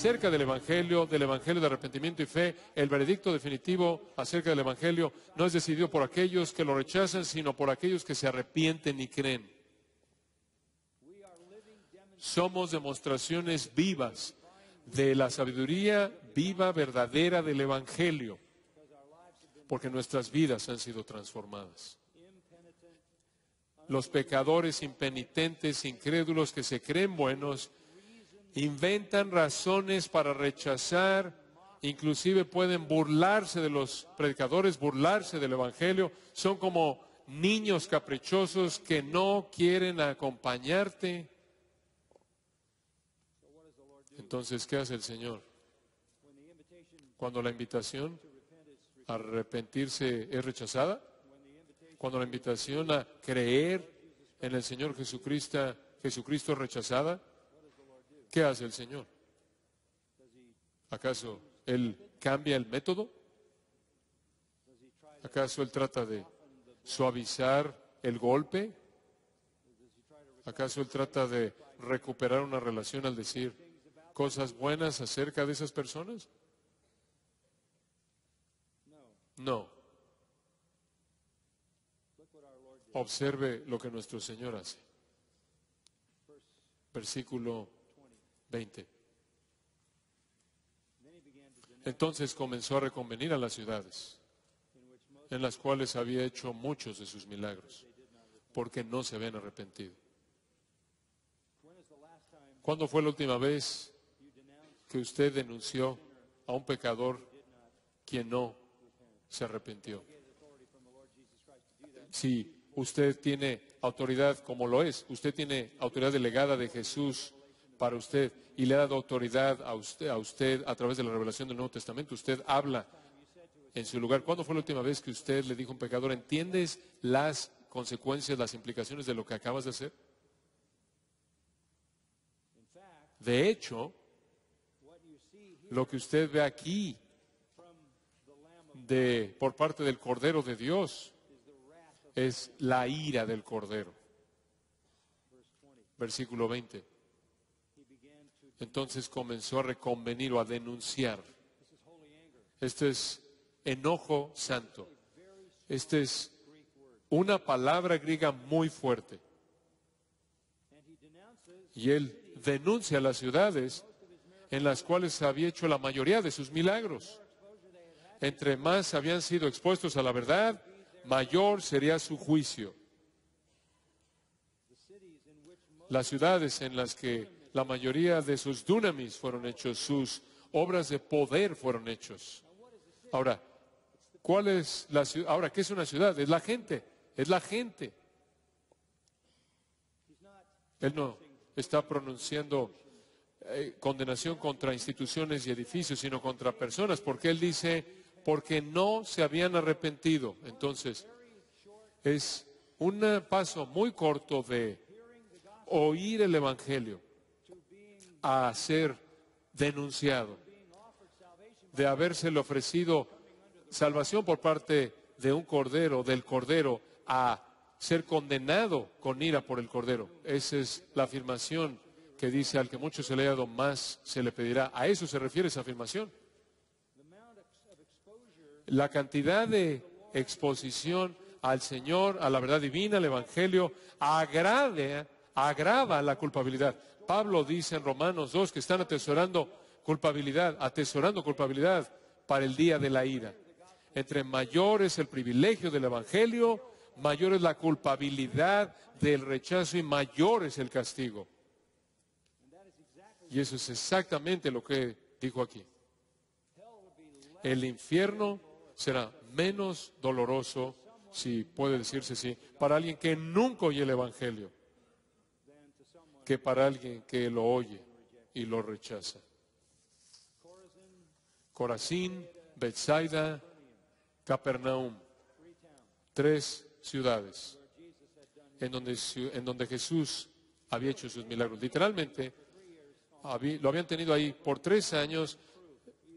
acerca del Evangelio de arrepentimiento y fe. El veredicto definitivo acerca del Evangelio no es decidido por aquellos que lo rechazan, sino por aquellos que se arrepienten y creen. Somos demostraciones vivas de la sabiduría viva, verdadera del Evangelio, porque nuestras vidas han sido transformadas. Los pecadores impenitentes, incrédulos, que se creen buenos, inventan razones para rechazar, inclusive pueden burlarse de los predicadores, burlarse del Evangelio. Son como niños caprichosos que no quieren acompañarte. Entonces, ¿qué hace el Señor? Cuando la invitación a arrepentirse es rechazada, cuando la invitación a creer en el Señor Jesucristo es rechazada, ¿qué hace el Señor? ¿Acaso Él cambia el método? ¿Acaso Él trata de suavizar el golpe? ¿Acaso Él trata de recuperar una relación al decir cosas buenas acerca de esas personas? No. Observe lo que nuestro Señor hace. Versículo 20. Entonces comenzó a reconvenir a las ciudades, en las cuales había hecho muchos de sus milagros, porque no se habían arrepentido. ¿Cuándo fue la última vez que usted denunció a un pecador quien no se arrepintió? Si usted tiene autoridad, como lo es, usted tiene autoridad delegada de Jesús para usted y le ha dado autoridad a usted a través de la revelación del Nuevo Testamento. Usted habla en su lugar. ¿Cuándo fue la última vez que usted le dijo a un pecador, ¿entiendes las consecuencias, las implicaciones de lo que acabas de hacer? De hecho, lo que usted ve aquí por parte del Cordero de Dios es la ira del Cordero. Versículo 20. Entonces comenzó a reconvenir o a denunciar. Este es enojo santo. Este es una palabra griega muy fuerte. Y él denuncia las ciudades en las cuales se había hecho la mayoría de sus milagros. Entre más habían sido expuestos a la verdad, mayor sería su juicio. Las ciudades en las que la mayoría de sus dunamis fueron hechos, sus obras de poder fueron hechos. Ahora, ¿cuál es la ciudad? Ahora, ¿qué es una ciudad? Es la gente, es la gente. Él no está pronunciando condenación contra instituciones y edificios, sino contra personas, porque él dice, porque no se habían arrepentido. Entonces, es un paso muy corto de oír el Evangelio a ser denunciado, de habérsele ofrecido salvación por parte de un cordero, del cordero, a ser condenado con ira por el cordero. Esa es la afirmación que dice, al que mucho se le haya dado, más se le pedirá. A eso se refiere esa afirmación. La cantidad de exposición al Señor, a la verdad divina, al Evangelio, agrava la culpabilidad. Pablo dice en Romanos 2 que están atesorando culpabilidad para el día de la ira. Entre mayor es el privilegio del Evangelio, mayor es la culpabilidad del rechazo y mayor es el castigo. Y eso es exactamente lo que dijo aquí. El infierno será menos doloroso, si puede decirse así, para alguien que nunca oye el Evangelio, que para alguien que lo oye y lo rechaza. Corazín, Betsaida, Capernaum, 3 ciudades en donde Jesús había hecho sus milagros. Literalmente, lo habían tenido ahí por 3 años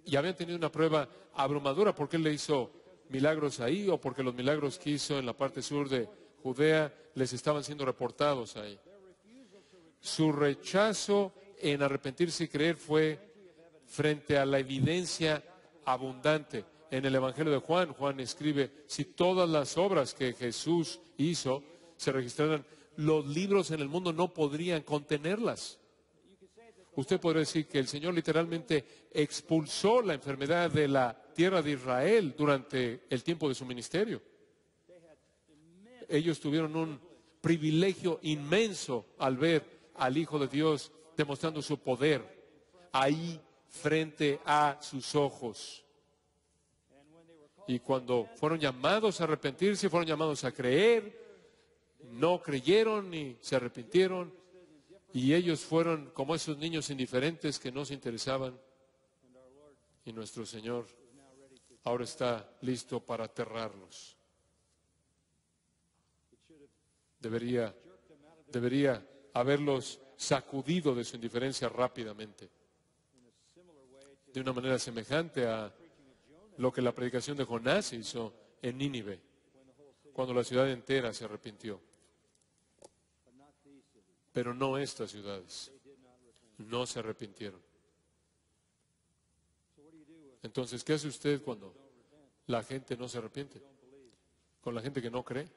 y habían tenido una prueba abrumadora porque Él le hizo milagros ahí o porque los milagros que hizo en la parte sur de Judea les estaban siendo reportados ahí. Su rechazo en arrepentirse y creer fue frente a la evidencia abundante. En el Evangelio de Juan, Juan escribe, si todas las obras que Jesús hizo se registraran, los libros en el mundo no podrían contenerlas. Usted podría decir que el Señor literalmente expulsó la enfermedad de la tierra de Israel durante el tiempo de su ministerio. Ellos tuvieron un privilegio inmenso al ver al Hijo de Dios demostrando su poder ahí frente a sus ojos. Y cuando fueron llamados a arrepentirse, fueron llamados a creer, no creyeron ni se arrepintieron. Y ellos fueron como esos niños indiferentes que no se interesaban. Y nuestro Señor ahora está listo para aterrarlos. Debería haberlos sacudido de su indiferencia rápidamente. De una manera semejante a lo que la predicación de Jonás hizo en Nínive, cuando la ciudad entera se arrepintió. Pero no estas ciudades, no se arrepintieron. Entonces, ¿qué hace usted cuando la gente no se arrepiente? Con la gente que no cree,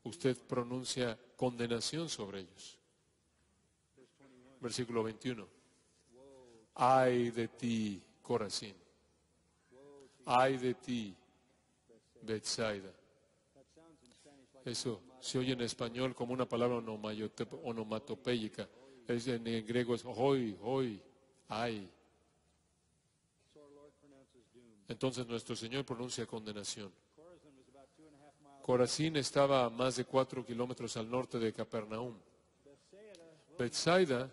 usted pronuncia condenación sobre ellos. Versículo 21. Ay de ti, Corazín. Ay de ti, Betsaida. Eso se oye en español como una palabra onomatopéyica. En griego es hoy, ay. Entonces nuestro Señor pronuncia condenación. Corazín estaba a más de 4 kilómetros al norte de Capernaum. Betsaida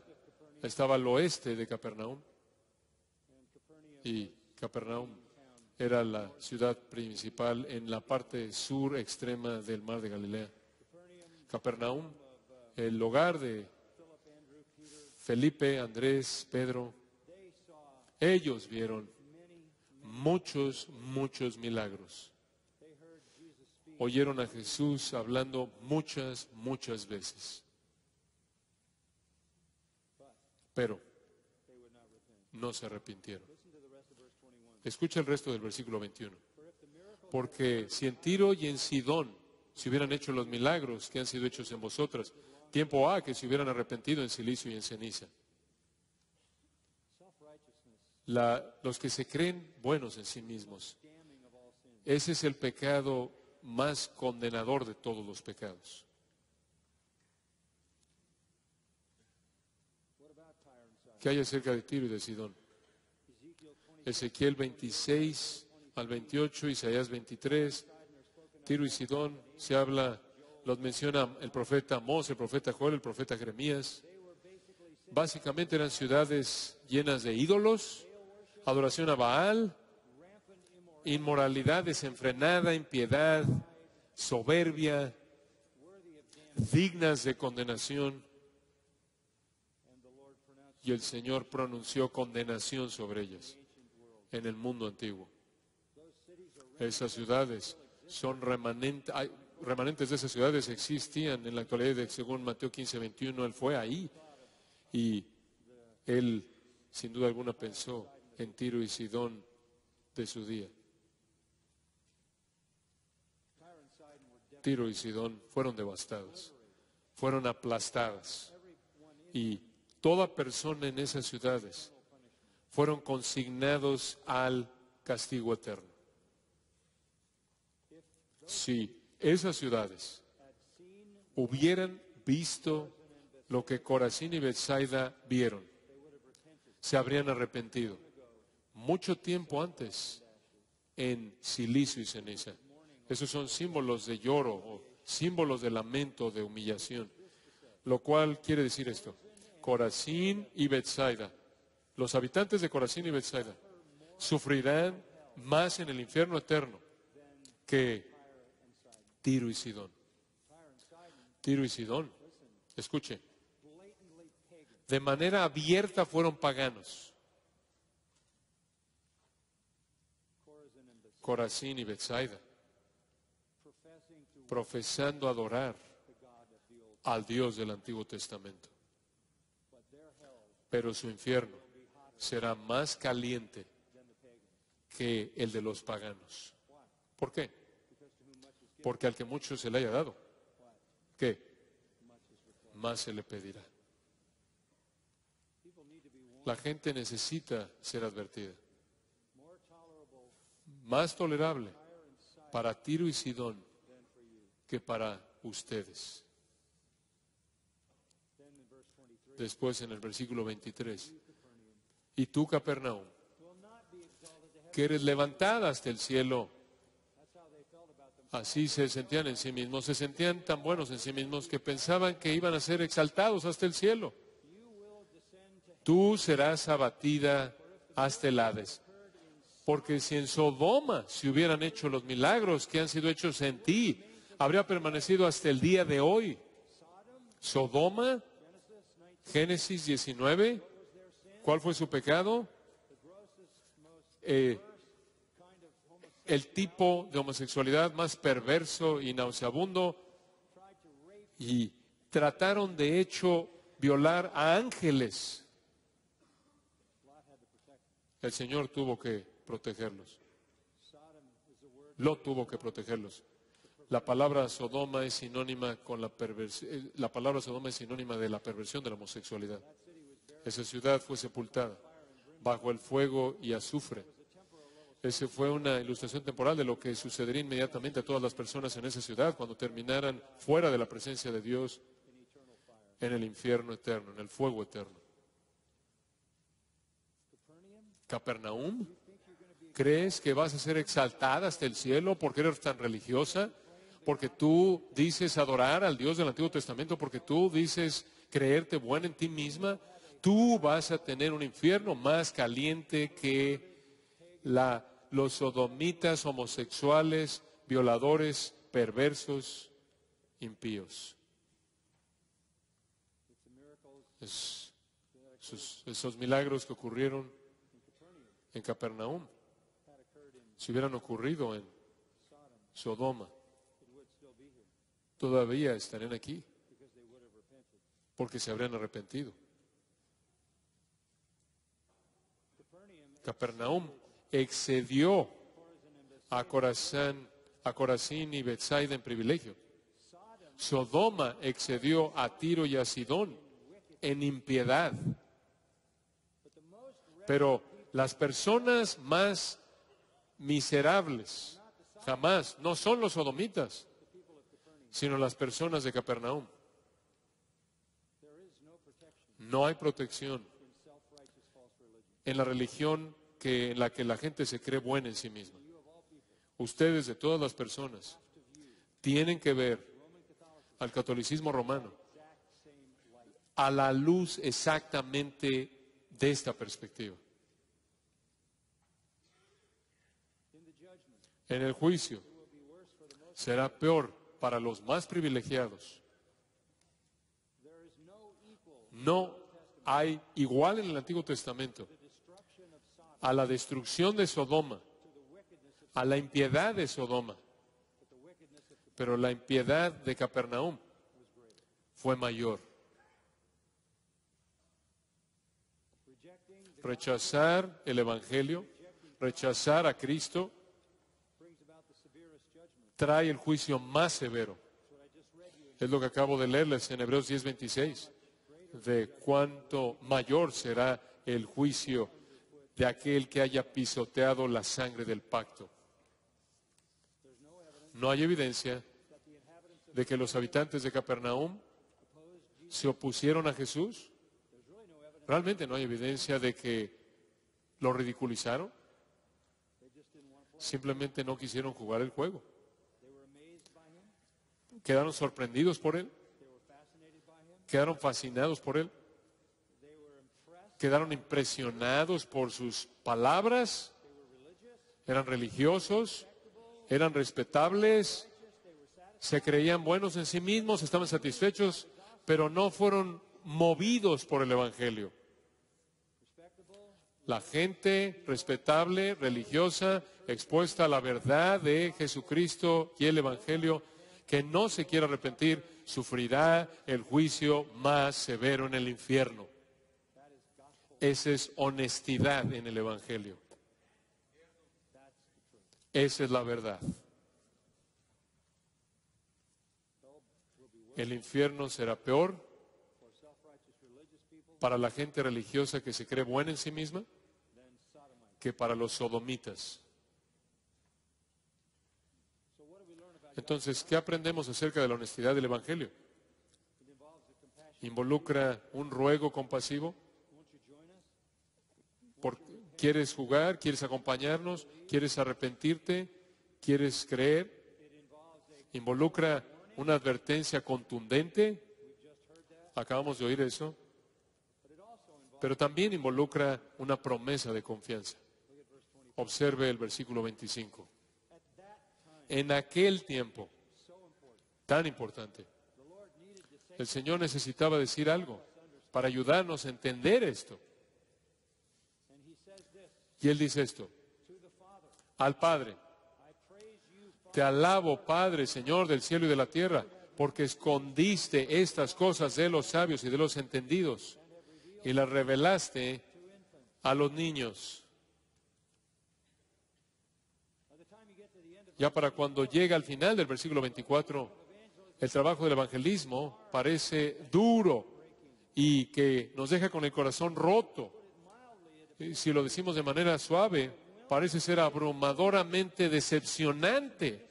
estaba al oeste de Capernaum. Y Capernaum era la ciudad principal en la parte sur extrema del mar de Galilea. Capernaum, el hogar de Felipe, Andrés, Pedro. Ellos vieron muchos milagros. Oyeron a Jesús hablando muchas veces. Pero no se arrepintieron. Escucha el resto del versículo 21. Porque si en Tiro y en Sidón se hubieran hecho los milagros que han sido hechos en vosotras, tiempo ha que se hubieran arrepentido en silicio y en ceniza. Los que se creen buenos en sí mismos, ese es el pecado más condenador de todos los pecados. ¿Qué hay acerca de Tiro y de Sidón? Ezequiel 26 al 28, Isaías 23, Tiro y Sidón, se habla, los menciona el profeta Amós, el profeta Joel, el profeta Jeremías. Básicamente eran ciudades llenas de ídolos, adoración a Baal, inmoralidad desenfrenada, impiedad, soberbia, dignas de condenación. Y el Señor pronunció condenación sobre ellas en el mundo antiguo. Esas ciudades son remanentes de esas ciudades existían en la actualidad, según Mateo 15:21, Él fue ahí y Él sin duda alguna pensó en Tiro y Sidón de su día. Tiro y Sidón fueron devastadas, fueron aplastadas y toda persona en esas ciudades fueron consignados al castigo eterno. Si esas ciudades hubieran visto lo que Corazín y Betsaida vieron, se habrían arrepentido mucho tiempo antes en silicio y ceniza. Esos son símbolos de lloro o símbolos de lamento, de humillación. Lo cual quiere decir esto: Corazín y Betsaida, los habitantes de Corazín y Betsaida, sufrirán más en el infierno eterno que Tiro y Sidón. Tiro y Sidón, escuche, de manera abierta fueron paganos. Corazín y Betsaida, profesando adorar al Dios del Antiguo Testamento. Pero su infierno será más caliente que el de los paganos. ¿Por qué? Porque al que mucho se le haya dado, ¿qué? Más se le pedirá. La gente necesita ser advertida. Más tolerable para Tiro y Sidón que para ustedes. Después en el versículo 23. Y tú, Capernaum, que eres levantada hasta el cielo. Así se sentían en sí mismos, se sentían tan buenos en sí mismos que pensaban que iban a ser exaltados hasta el cielo. Tú serás abatida hasta el Hades. Porque si en Sodoma se hubieran hecho los milagros que han sido hechos en ti, habría permanecido hasta el día de hoy. Sodoma, Génesis 19, ¿cuál fue su pecado? El tipo de homosexualidad más perverso y nauseabundo, y trataron de hecho violar a ángeles. El Señor tuvo que protegerlos. Lot tuvo que protegerlos. La palabra Sodoma es sinónima con la palabra Sodoma es sinónima de la perversión de la homosexualidad. Esa ciudad fue sepultada bajo el fuego y azufre. Esa fue una ilustración temporal de lo que sucedería inmediatamente a todas las personas en esa ciudad cuando terminaran fuera de la presencia de Dios en el infierno eterno, en el fuego eterno. Capernaum, ¿crees que vas a ser exaltada hasta el cielo porque eres tan religiosa? Porque tú dices adorar al Dios del Antiguo Testamento, porque tú dices creerte buena en ti misma. Tú vas a tener un infierno más caliente que los sodomitas, homosexuales, violadores, perversos, impíos. Esos milagros que ocurrieron en Capernaum, si hubieran ocurrido en Sodoma, todavía estarían aquí, porque se habrían arrepentido. Capernaum excedió a Corazín y Betsaida en privilegio. Sodoma excedió a Tiro y a Sidón en impiedad. Pero las personas más miserables jamás no son los sodomitas, sino las personas de Capernaum. No hay protección en la religión en la que la gente se cree buena en sí misma. Ustedes, de todas las personas, tienen que ver al catolicismo romano a la luz exactamente de esta perspectiva. En el juicio será peor para los más privilegiados. No hay igual en el Antiguo Testamento a la destrucción de Sodoma, a la impiedad de Sodoma, pero la impiedad de Capernaum fue mayor. Rechazar el Evangelio, rechazar a Cristo, trae el juicio más severo. Es lo que acabo de leerles en Hebreos 10:26, de cuánto mayor será el juicio de aquel que haya pisoteado la sangre del pacto. No hay evidencia de que los habitantes de Capernaum se opusieron a Jesús. Realmente no hay evidencia de que lo ridiculizaron. Simplemente no quisieron jugar el juego. Quedaron sorprendidos por él. Quedaron fascinados por él. Quedaron impresionados por sus palabras. Eran religiosos, eran respetables, se creían buenos en sí mismos, estaban satisfechos, pero no fueron movidos por el Evangelio. La gente respetable, religiosa, expuesta a la verdad de Jesucristo y el Evangelio, que no se quiera arrepentir, sufrirá el juicio más severo en el infierno. Esa es honestidad en el Evangelio. Esa es la verdad. El infierno será peor para la gente religiosa que se cree buena en sí misma que para los sodomitas. Entonces, ¿qué aprendemos acerca de la honestidad del Evangelio? ¿Involucra un ruego compasivo? ¿Quieres jugar? ¿Quieres acompañarnos? ¿Quieres arrepentirte? ¿Quieres creer? ¿Involucra una advertencia contundente? Acabamos de oír eso. Pero también involucra una promesa de confianza. Observe el versículo 25. En aquel tiempo, tan importante, el Señor necesitaba decir algo para ayudarnos a entender esto. Y Él dice esto: al Padre, te alabo, Padre, Señor del cielo y de la tierra, porque escondiste estas cosas de los sabios y de los entendidos y las revelaste a los niños. Ya para cuando llega al final del versículo 24, el trabajo del evangelismo parece duro y que nos deja con el corazón roto. Y si lo decimos de manera suave, parece ser abrumadoramente decepcionante.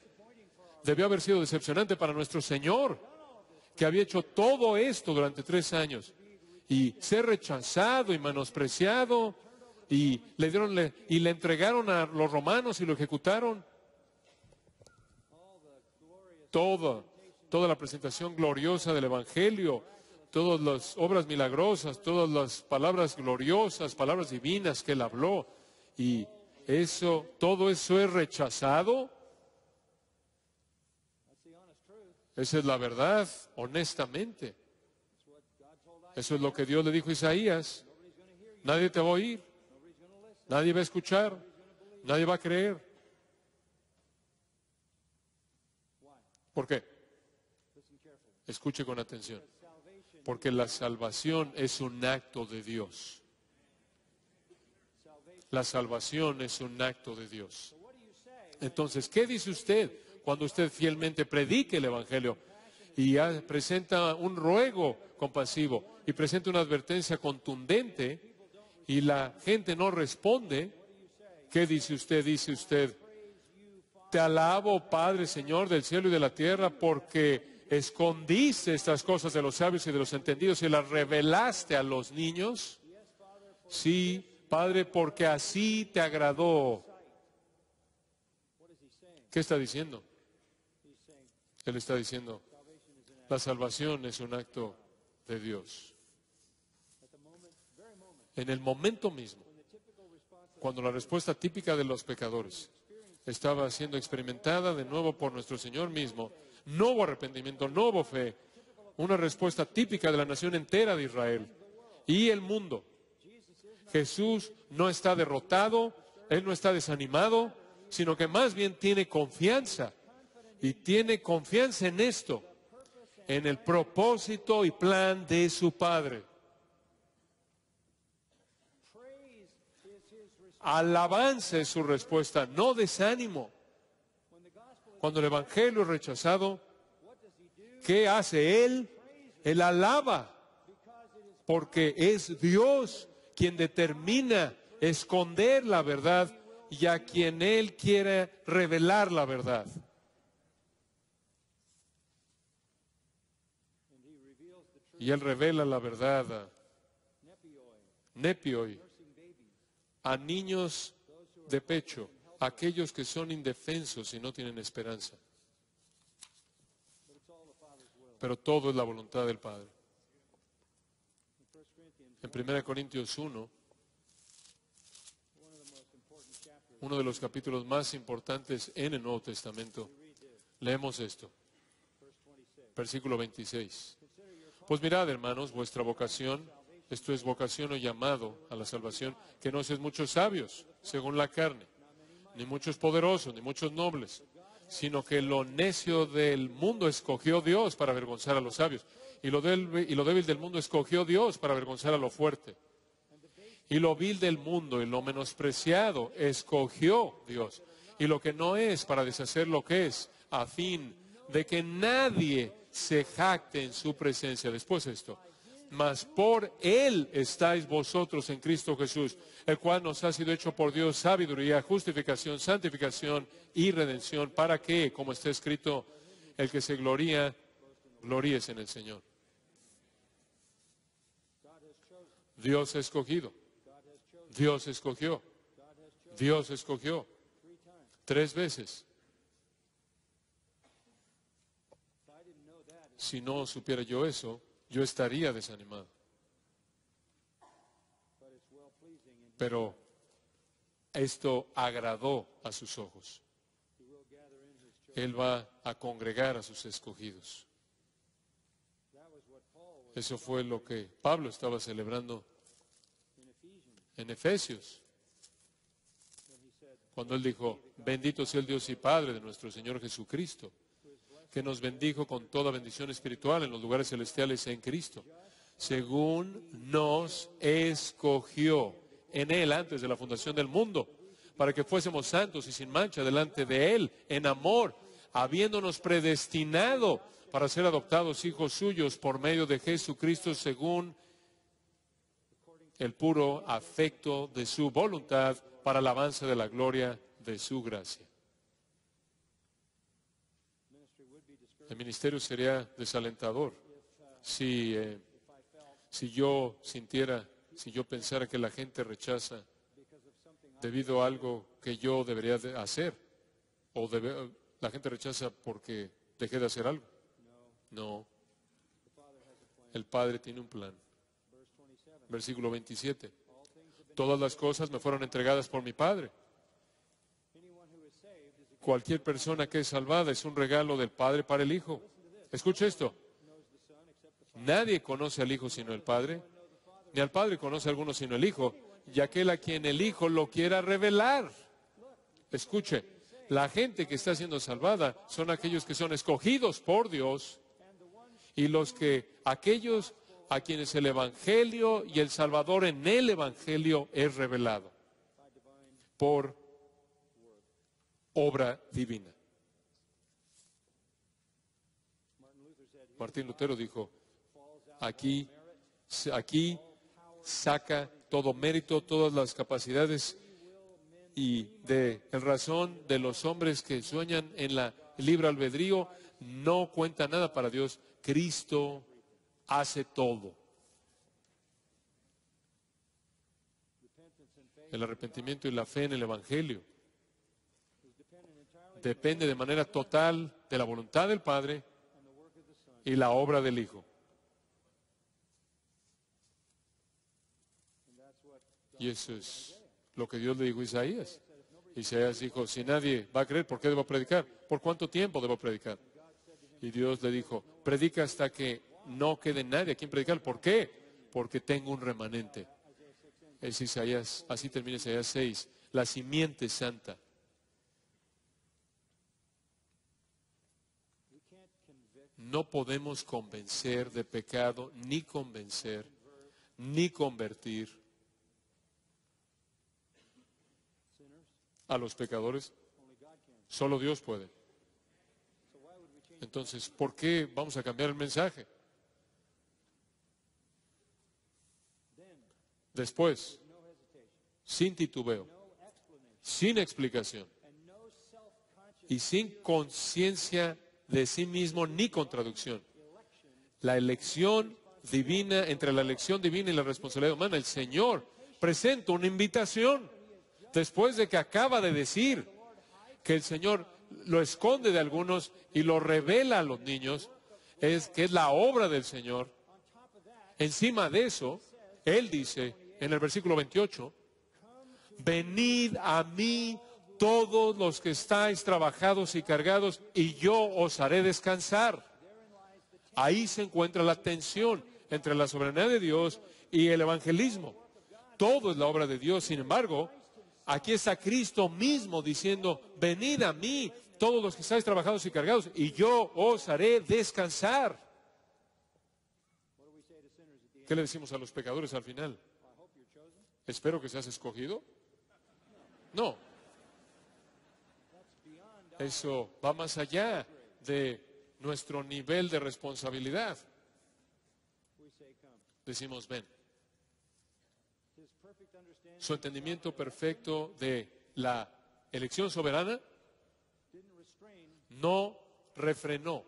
Debió haber sido decepcionante para nuestro Señor, que había hecho todo esto durante 3 años, y ser rechazado y menospreciado, y le entregaron a los romanos y lo ejecutaron. Toda la presentación gloriosa del Evangelio, todas las obras milagrosas, todas las palabras gloriosas, palabras divinas que Él habló, y todo eso es rechazado. Esa es la verdad, honestamente. Eso es lo que Dios le dijo a Isaías. Nadie te va a oír, nadie va a escuchar, nadie va a creer. ¿Por qué? Escuche con atención. Porque la salvación es un acto de Dios. La salvación es un acto de Dios. Entonces, ¿qué dice usted cuando usted fielmente predique el Evangelio y presenta un ruego compasivo y presenta una advertencia contundente y la gente no responde? ¿Qué dice usted? Dice usted: te alabo, Padre, Señor del cielo y de la tierra, porque escondiste estas cosas de los sabios y de los entendidos y las revelaste a los niños. Sí, Padre, porque así te agradó. ¿Qué está diciendo? Él está diciendo: la salvación es un acto de Dios. En el momento mismo, cuando la respuesta típica de los pecadores estaba siendo experimentada de nuevo por nuestro Señor mismo, no hubo arrepentimiento, no hubo fe, una respuesta típica de la nación entera de Israel y el mundo. Jesús no está derrotado, Él no está desanimado, sino que más bien tiene confianza, y tiene confianza en esto, en el propósito y plan de su Padre. Alabanza es su respuesta, no desánimo. Cuando el Evangelio es rechazado, ¿qué hace Él? Él alaba, porque es Dios quien determina esconder la verdad y a quien Él quiere revelar la verdad. Y Él revela la verdad nepioi, a niños de pecho, aquellos que son indefensos y no tienen esperanza. Pero todo es la voluntad del Padre. En 1 Corintios 1, uno de los capítulos más importantes en el Nuevo Testamento, leemos esto. Versículo 26. Pues mirad, hermanos, vuestra vocación, esto es vocación o llamado a la salvación, que no seáis muchos sabios, según la carne, ni muchos poderosos, ni muchos nobles, sino que lo necio del mundo escogió Dios para avergonzar a los sabios, y lo débil del mundo escogió Dios para avergonzar a lo fuerte. Y lo vil del mundo y lo menospreciado escogió Dios. Y lo que no es para deshacer lo que es, a fin de que nadie se jacte en su presencia. Después esto. Mas por Él estáis vosotros en Cristo Jesús, el cual nos ha sido hecho por Dios sabiduría, justificación, santificación y redención, para que, como está escrito, el que se gloría, gloríese en el Señor. Dios ha escogido. Dios escogió. Dios escogió. 3 veces. Si no supiera yo eso, yo estaría desanimado. Pero esto agradó a sus ojos. Él va a congregar a sus escogidos. Eso fue lo que Pablo estaba celebrando en Efesios, cuando él dijo, bendito sea el Dios y Padre de nuestro Señor Jesucristo, que nos bendijo con toda bendición espiritual en los lugares celestiales en Cristo, según nos escogió en Él antes de la fundación del mundo, para que fuésemos santos y sin mancha delante de Él, en amor, habiéndonos predestinado para ser adoptados hijos suyos por medio de Jesucristo, según el puro afecto de su voluntad, para el avance de la gloria de su gracia. El ministerio sería desalentador si yo sintiera, si yo pensara que la gente rechaza debido a algo que yo debería de hacer, o la gente rechaza porque dejé de hacer algo. No. El Padre tiene un plan. Versículo 27. Todas las cosas me fueron entregadas por mi Padre. Cualquier persona que es salvada es un regalo del Padre para el Hijo. Escuche esto. Nadie conoce al Hijo sino el Padre, ni al Padre conoce a alguno sino el Hijo, y aquel a quien el Hijo lo quiera revelar. Escuche, la gente que está siendo salvada son aquellos que son escogidos por Dios, y aquellos a quienes el Evangelio y el Salvador en el Evangelio es revelado por obra divina. Martín Lutero dijo, aquí saca todo mérito, todas las capacidades y de razón de los hombres que sueñan en el libre albedrío, no cuenta nada para Dios. Cristo hace todo. El arrepentimiento y la fe en el Evangelio depende de manera total de la voluntad del Padre y la obra del Hijo. Y eso es lo que Dios le dijo a Isaías. Isaías dijo, si nadie va a creer, ¿por qué debo predicar? ¿Por cuánto tiempo debo predicar? Y Dios le dijo, predica hasta que no quede nadie a quien predicar. ¿Por qué? Porque tengo un remanente. Es Isaías, así termina Isaías 6, la simiente santa. No podemos convencer de pecado, ni convencer, ni convertir a los pecadores. Solo Dios puede. Entonces, ¿por qué vamos a cambiar el mensaje? Después, sin titubeo, sin explicación y sin conciencia de sí mismo ni contradicción. La elección divina, entre la elección divina y la responsabilidad humana, el Señor presenta una invitación después de que acaba de decir que el Señor lo esconde de algunos y lo revela a los niños, que es la obra del Señor. Encima de eso, Él dice en el versículo 28, venid a mí todos los que estáis trabajados y cargados, y yo os haré descansar. Ahí se encuentra la tensión entre la soberanía de Dios y el evangelismo. Todo es la obra de Dios. Sin embargo, aquí está Cristo mismo diciendo, venid a mí todos los que estáis trabajados y cargados, y yo os haré descansar. ¿Qué le decimos a los pecadores al final? Espero que seas escogido. No. Eso va más allá de nuestro nivel de responsabilidad. Decimos, ven. Su entendimiento perfecto de la elección soberana no refrenó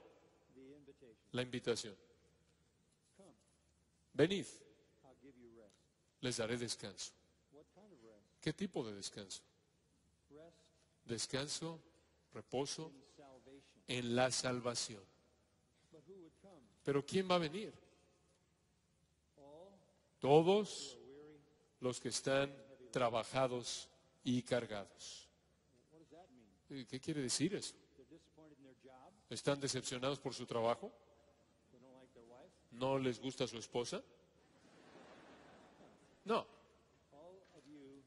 la invitación. Venid, les daré descanso. ¿Qué tipo de descanso? Descanso, reposo en la salvación. Pero ¿quién va a venir? Todos los que están trabajados y cargados. ¿Qué quiere decir eso? ¿Están decepcionados por su trabajo? ¿No les gusta su esposa? No.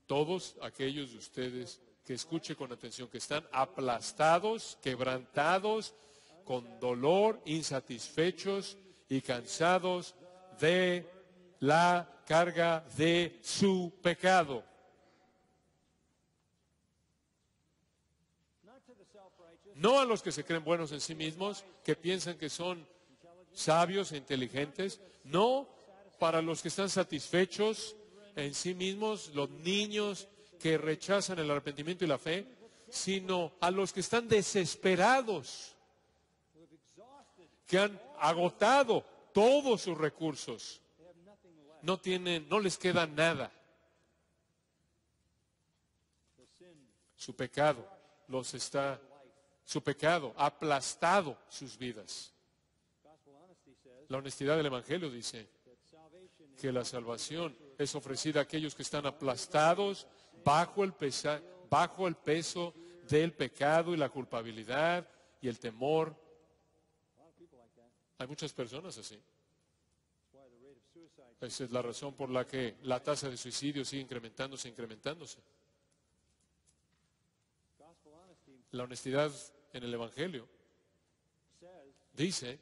Todos aquellos de ustedes que escuche con atención, que están aplastados, quebrantados, con dolor, insatisfechos y cansados de la carga de su pecado. No a los que se creen buenos en sí mismos, que piensan que son sabios e inteligentes. No para los que están satisfechos en sí mismos, los niños que rechazan el arrepentimiento y la fe, sino a los que están desesperados, que han agotado todos sus recursos. No les queda nada. Su pecado ha aplastado sus vidas. La honestidad del Evangelio dice que la salvación es ofrecida a aquellos que están aplastados bajo el peso del pecado y la culpabilidad y el temor. Hay muchas personas así. Esa es la razón por la que la tasa de suicidio sigue incrementándose. La honestidad en el Evangelio dice,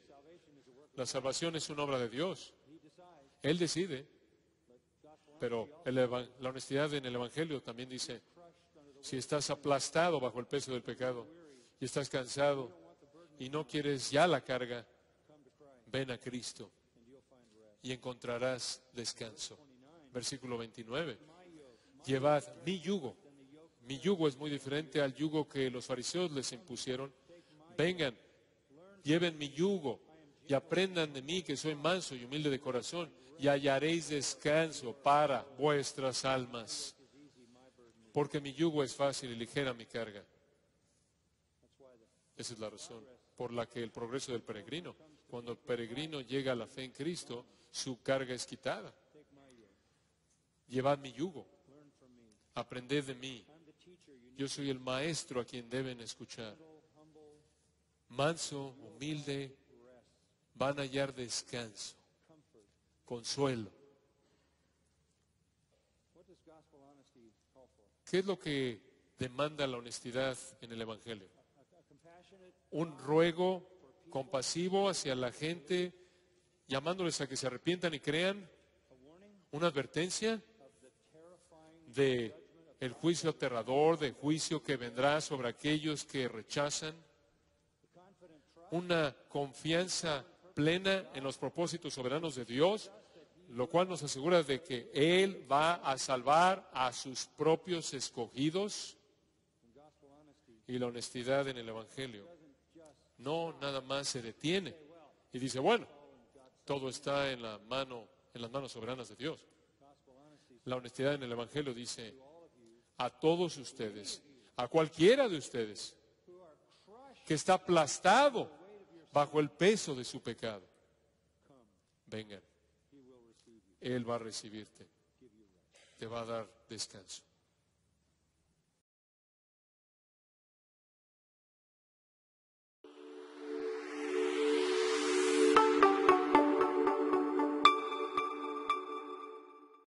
la salvación es una obra de Dios. Él decide, pero la honestidad en el Evangelio también dice, si estás aplastado bajo el peso del pecado y estás cansado y no quieres ya la carga, ven a Cristo y encontrarás descanso. Versículo 29. Llevad mi yugo. Mi yugo es muy diferente al yugo que los fariseos les impusieron. Vengan, lleven mi yugo y aprendan de mí, que soy manso y humilde de corazón, y hallaréis descanso para vuestras almas. Porque mi yugo es fácil y ligera mi carga. Esa es la razón por la que el progreso del peregrino, cuando el peregrino llega a la fe en Cristo, su carga es quitada. Llevad mi yugo, aprended de mí. Yo soy el maestro a quien deben escuchar. Manso, humilde, van a hallar descanso, consuelo. ¿Qué es lo que demanda la honestidad en el Evangelio? Un ruego compasivo hacia la gente, llamándoles a que se arrepientan y crean. Una advertencia de el juicio aterrador, de juicio que vendrá sobre aquellos que rechazan. Una confianza plena en los propósitos soberanos de Dios, lo cual nos asegura de que Él va a salvar a sus propios escogidos. Y la honestidad en el Evangelio no nada más se detiene y dice, bueno, todo está en las manos soberanas de Dios. La honestidad en el Evangelio dice, a todos ustedes, a cualquiera de ustedes que está aplastado bajo el peso de su pecado, vengan, Él va a recibirte, te va a dar descanso.